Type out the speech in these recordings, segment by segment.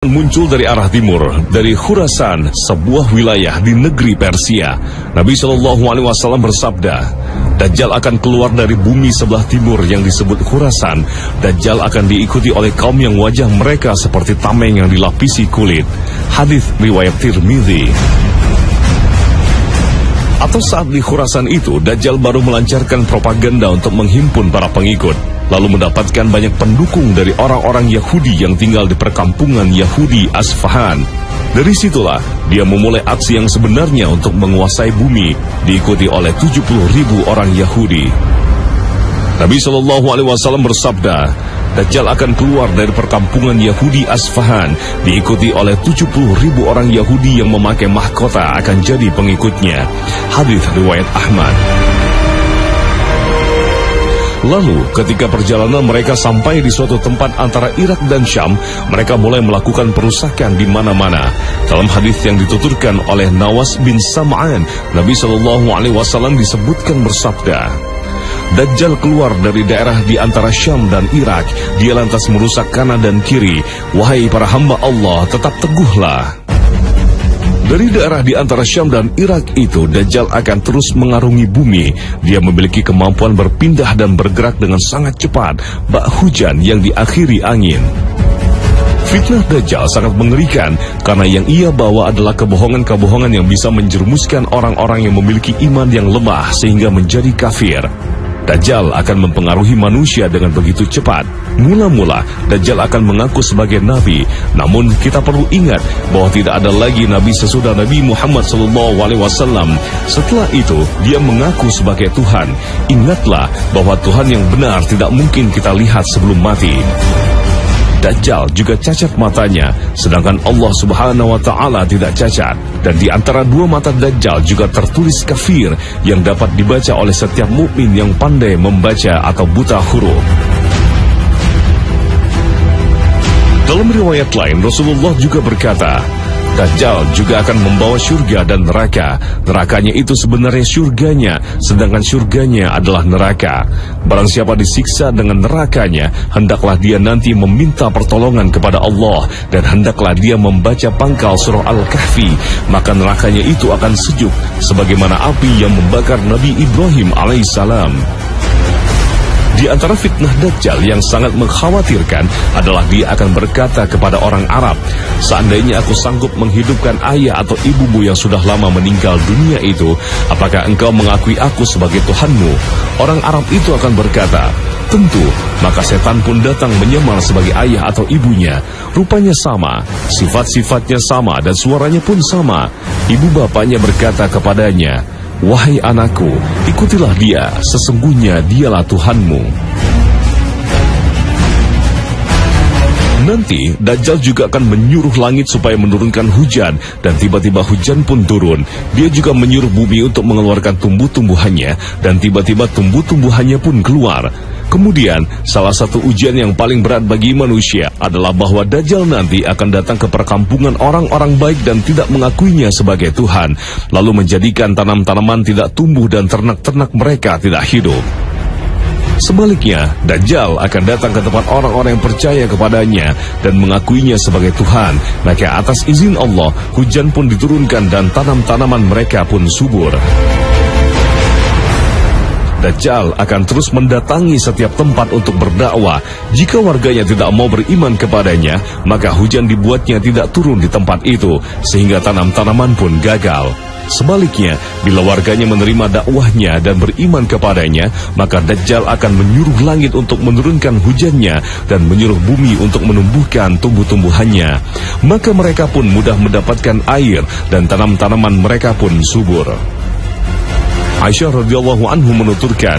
Muncul dari arah timur, dari Khurasan, sebuah wilayah di negeri Persia. Nabi SAW bersabda, Dajjal akan keluar dari bumi sebelah timur yang disebut Khurasan. Dajjal akan diikuti oleh kaum yang wajah mereka seperti tameng yang dilapisi kulit. Hadis riwayat Tirmidzi. Atau saat di Khurasan itu, Dajjal baru melancarkan propaganda untuk menghimpun para pengikut, lalu mendapatkan banyak pendukung dari orang-orang Yahudi yang tinggal di perkampungan Yahudi Asfahan. Dari situlah dia memulai aksi yang sebenarnya untuk menguasai bumi, diikuti oleh 70.000 orang Yahudi. Nabi SAW bersabda, Dajjal akan keluar dari perkampungan Yahudi Asfahan, diikuti oleh 70.000 orang Yahudi yang memakai mahkota akan jadi pengikutnya. Hadis riwayat Ahmad. Lalu, ketika perjalanan mereka sampai di suatu tempat antara Irak dan Syam, mereka mulai melakukan perusakan di mana-mana. Dalam hadis yang dituturkan oleh Nawas bin Sam'an, Nabi SAW disebutkan bersabda, Dajjal keluar dari daerah di antara Syam dan Irak. Dia lantas merusak kanan dan kiri. Wahai para hamba Allah, tetap teguhlah. Dari daerah di antara Syam dan Irak itu, Dajjal akan terus mengarungi bumi. Dia memiliki kemampuan berpindah dan bergerak dengan sangat cepat, bak hujan yang diakhiri angin. Fitnah Dajjal sangat mengerikan, karena yang ia bawa adalah kebohongan-kebohongan yang bisa menjerumuskan orang-orang yang memiliki iman yang lemah sehingga menjadi kafir. Dajjal akan mempengaruhi manusia dengan begitu cepat. Mula-mula Dajjal akan mengaku sebagai nabi, namun kita perlu ingat bahwa tidak ada lagi nabi sesudah Nabi Muhammad SAW. Setelah itu dia mengaku sebagai Tuhan. Ingatlah bahwa Tuhan yang benar tidak mungkin kita lihat sebelum mati. Dajjal juga cacat matanya, sedangkan Allah Subhanahu wa Ta'ala tidak cacat. Dan di antara dua mata Dajjal juga tertulis kafir yang dapat dibaca oleh setiap mukmin yang pandai membaca atau buta huruf. Dalam riwayat lain, Rasulullah juga berkata, Dajjal juga akan membawa surga dan neraka. Nerakanya itu sebenarnya surganya, sedangkan surganya adalah neraka. Barang siapa disiksa dengan nerakanya, hendaklah dia nanti meminta pertolongan kepada Allah, dan hendaklah dia membaca pangkal surah Al-Kahfi, maka nerakanya itu akan sejuk sebagaimana api yang membakar Nabi Ibrahim alaihissalam. Di antara fitnah Dajjal yang sangat mengkhawatirkan adalah dia akan berkata kepada orang Arab, seandainya aku sanggup menghidupkan ayah atau ibumu yang sudah lama meninggal dunia itu, apakah engkau mengakui aku sebagai Tuhanmu? Orang Arab itu akan berkata, tentu. Maka setan pun datang menyamar sebagai ayah atau ibunya. Rupanya sama, sifat-sifatnya sama, dan suaranya pun sama. Ibu bapaknya berkata kepadanya, wahai anakku, ikutilah dia, sesungguhnya dialah Tuhanmu. Nanti Dajjal juga akan menyuruh langit supaya menurunkan hujan, dan tiba-tiba hujan pun turun. Dia juga menyuruh bumi untuk mengeluarkan tumbuh-tumbuhannya, dan tiba-tiba tumbuh-tumbuhannya pun keluar. Kemudian, salah satu ujian yang paling berat bagi manusia adalah bahwa Dajjal nanti akan datang ke perkampungan orang-orang baik dan tidak mengakuinya sebagai Tuhan, lalu menjadikan tanam-tanaman tidak tumbuh dan ternak-ternak mereka tidak hidup. Sebaliknya, Dajjal akan datang ke tempat orang-orang yang percaya kepadanya dan mengakuinya sebagai Tuhan. Maka atas izin Allah, hujan pun diturunkan dan tanam-tanaman mereka pun subur. Dajjal akan terus mendatangi setiap tempat untuk berdakwah. Jika warganya tidak mau beriman kepadanya, maka hujan dibuatnya tidak turun di tempat itu, sehingga tanam-tanaman pun gagal. Sebaliknya, bila warganya menerima dakwahnya dan beriman kepadanya, maka Dajjal akan menyuruh langit untuk menurunkan hujannya dan menyuruh bumi untuk menumbuhkan tumbuh-tumbuhannya. Maka mereka pun mudah mendapatkan air dan tanam-tanaman mereka pun subur. Aisyah radhiyallahu anhu menuturkan,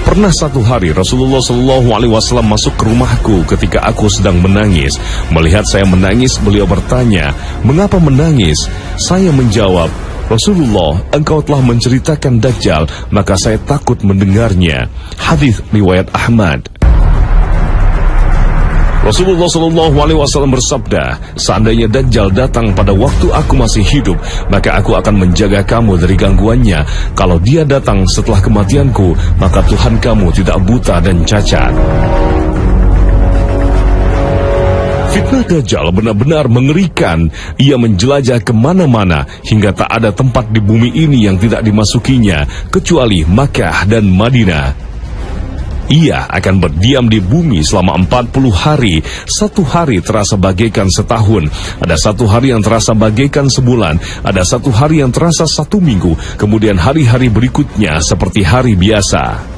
pernah satu hari Rasulullah SAW masuk ke rumahku ketika aku sedang menangis. Melihat saya menangis, beliau bertanya, mengapa menangis? Saya menjawab, Rasulullah, engkau telah menceritakan Dajjal, maka saya takut mendengarnya. Hadis riwayat Ahmad. Rasulullah SAW bersabda, seandainya Dajjal datang pada waktu aku masih hidup, maka aku akan menjaga kamu dari gangguannya. Kalau dia datang setelah kematianku, maka Tuhan kamu tidak buta dan cacat. Fitnah Dajjal benar-benar mengerikan. Ia menjelajah kemana-mana hingga tak ada tempat di bumi ini yang tidak dimasukinya kecuali Makkah dan Madinah. Ia akan berdiam di bumi selama 40 hari. Satu hari terasa bagaikan setahun. Ada satu hari yang terasa bagaikan sebulan. Ada satu hari yang terasa 1 minggu. Kemudian hari-hari berikutnya seperti hari biasa.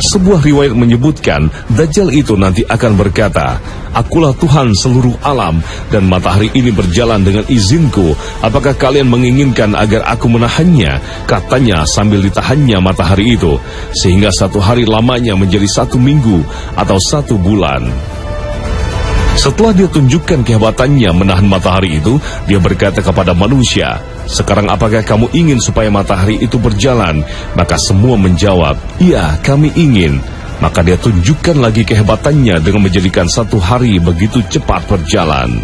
Sebuah riwayat menyebutkan Dajjal itu nanti akan berkata, "Akulah Tuhan seluruh alam dan matahari ini berjalan dengan izinku. Apakah kalian menginginkan agar aku menahannya?" Katanya sambil ditahannya matahari itu, sehingga satu hari lamanya menjadi 1 minggu atau 1 bulan. Setelah dia tunjukkan kehebatannya menahan matahari itu, dia berkata kepada manusia, "Sekarang apakah kamu ingin supaya matahari itu berjalan?" Maka semua menjawab, "Iya, kami ingin." Maka dia tunjukkan lagi kehebatannya dengan menjadikan satu hari begitu cepat berjalan.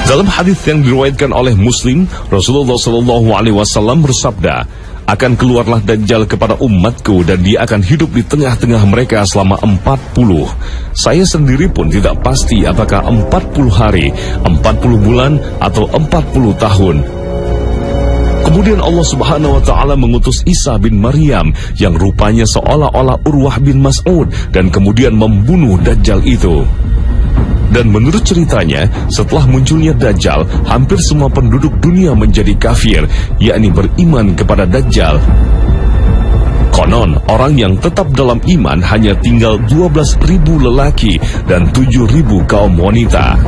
Dalam hadis yang diriwayatkan oleh Muslim, Rasulullah SAW bersabda, "Akan keluarlah Dajjal kepada umatku dan dia akan hidup di tengah-tengah mereka selama 40. Saya sendiri pun tidak pasti apakah 40 hari, 40 bulan, atau 40 tahun. Kemudian Allah Subhanahu wa Ta'ala mengutus Isa bin Maryam yang rupanya seolah-olah Urwah bin Mas'ud dan kemudian membunuh Dajjal itu. Dan menurut ceritanya, setelah munculnya Dajjal, hampir semua penduduk dunia menjadi kafir, yakni beriman kepada Dajjal. Konon, orang yang tetap dalam iman hanya tinggal 12.000 lelaki dan 7.000 kaum wanita.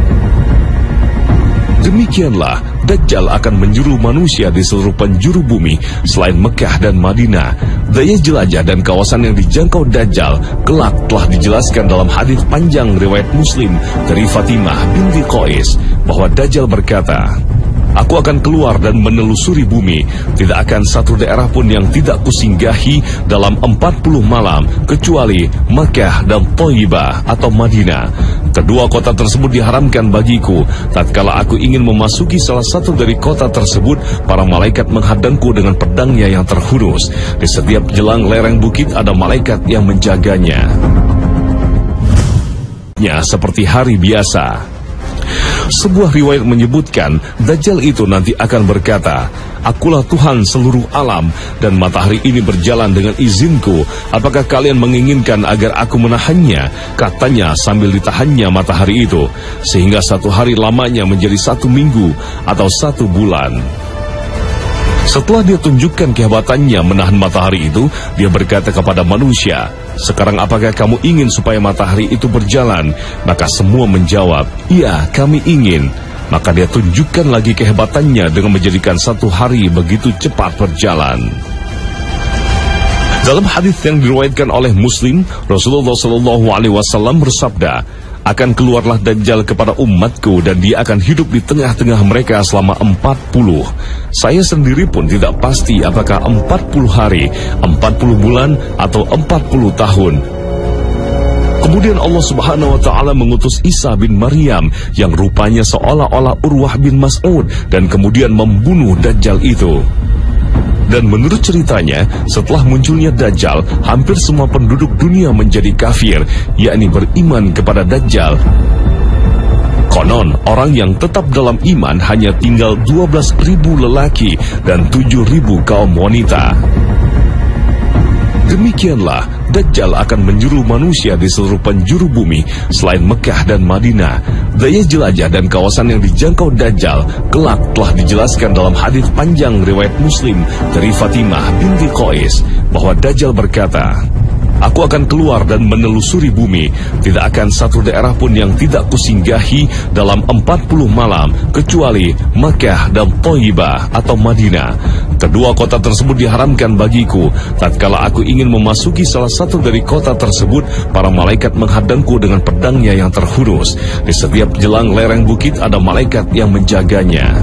Demikianlah, Dajjal akan menjuru manusia di seluruh penjuru bumi selain Mekah dan Madinah. Daya jelajah dan kawasan yang dijangkau Dajjal kelak telah dijelaskan dalam hadis panjang riwayat Muslim dari Fatimah binti Qais bahwa Dajjal berkata, "Aku akan keluar dan menelusuri bumi. Tidak akan satu daerah pun yang tidak kusinggahi dalam 40 malam kecuali Makkah dan Thayyibah atau Madinah. Kedua kota tersebut diharamkan bagiku. Tatkala aku ingin memasuki salah satu dari kota tersebut, para malaikat menghadangku dengan pedangnya yang terhunus. Di setiap jelang lereng bukit ada malaikat yang menjaganya. Seperti hari biasa." Sebuah riwayat menyebutkan Dajjal itu nanti akan berkata, "Akulah Tuhan seluruh alam dan matahari ini berjalan dengan izinku. Apakah kalian menginginkan agar aku menahannya?" Katanya sambil ditahannya matahari itu, sehingga satu hari lamanya menjadi 1 minggu atau 1 bulan. Setelah dia tunjukkan kehebatannya menahan matahari itu, dia berkata kepada manusia, "Sekarang apakah kamu ingin supaya matahari itu berjalan?" Maka semua menjawab, "Iya, kami ingin." Maka dia tunjukkan lagi kehebatannya dengan menjadikan satu hari begitu cepat berjalan. Dalam hadis yang diriwayatkan oleh Muslim, Rasulullah SAW bersabda, "Akan keluarlah Dajjal kepada umatku dan dia akan hidup di tengah-tengah mereka selama 40. Saya sendiri pun tidak pasti apakah 40 hari, 40 bulan, atau 40 tahun. Kemudian Allah Subhanahu wa Ta'ala mengutus Isa bin Maryam yang rupanya seolah-olah Urwah bin Mas'ud dan kemudian membunuh Dajjal itu. Dan menurut ceritanya, setelah munculnya Dajjal, hampir semua penduduk dunia menjadi kafir, yakni beriman kepada Dajjal. Konon, orang yang tetap dalam iman hanya tinggal 12.000 lelaki dan 7.000 kaum wanita. Demikianlah, Dajjal akan menjuru manusia di seluruh penjuru bumi selain Mekah dan Madinah. Daya jelajah dan kawasan yang dijangkau Dajjal kelak telah dijelaskan dalam hadis panjang riwayat Muslim dari Fatimah binti Qais bahwa Dajjal berkata, "Aku akan keluar dan menelusuri bumi. Tidak akan satu daerah pun yang tidak kusinggahi dalam 40 malam kecuali Makkah dan Thayyibah atau Madinah. Kedua kota tersebut diharamkan bagiku. Tatkala aku ingin memasuki salah satu dari kota tersebut, para malaikat menghadangku dengan pedangnya yang terhunus. Di setiap jelang lereng bukit ada malaikat yang menjaganya."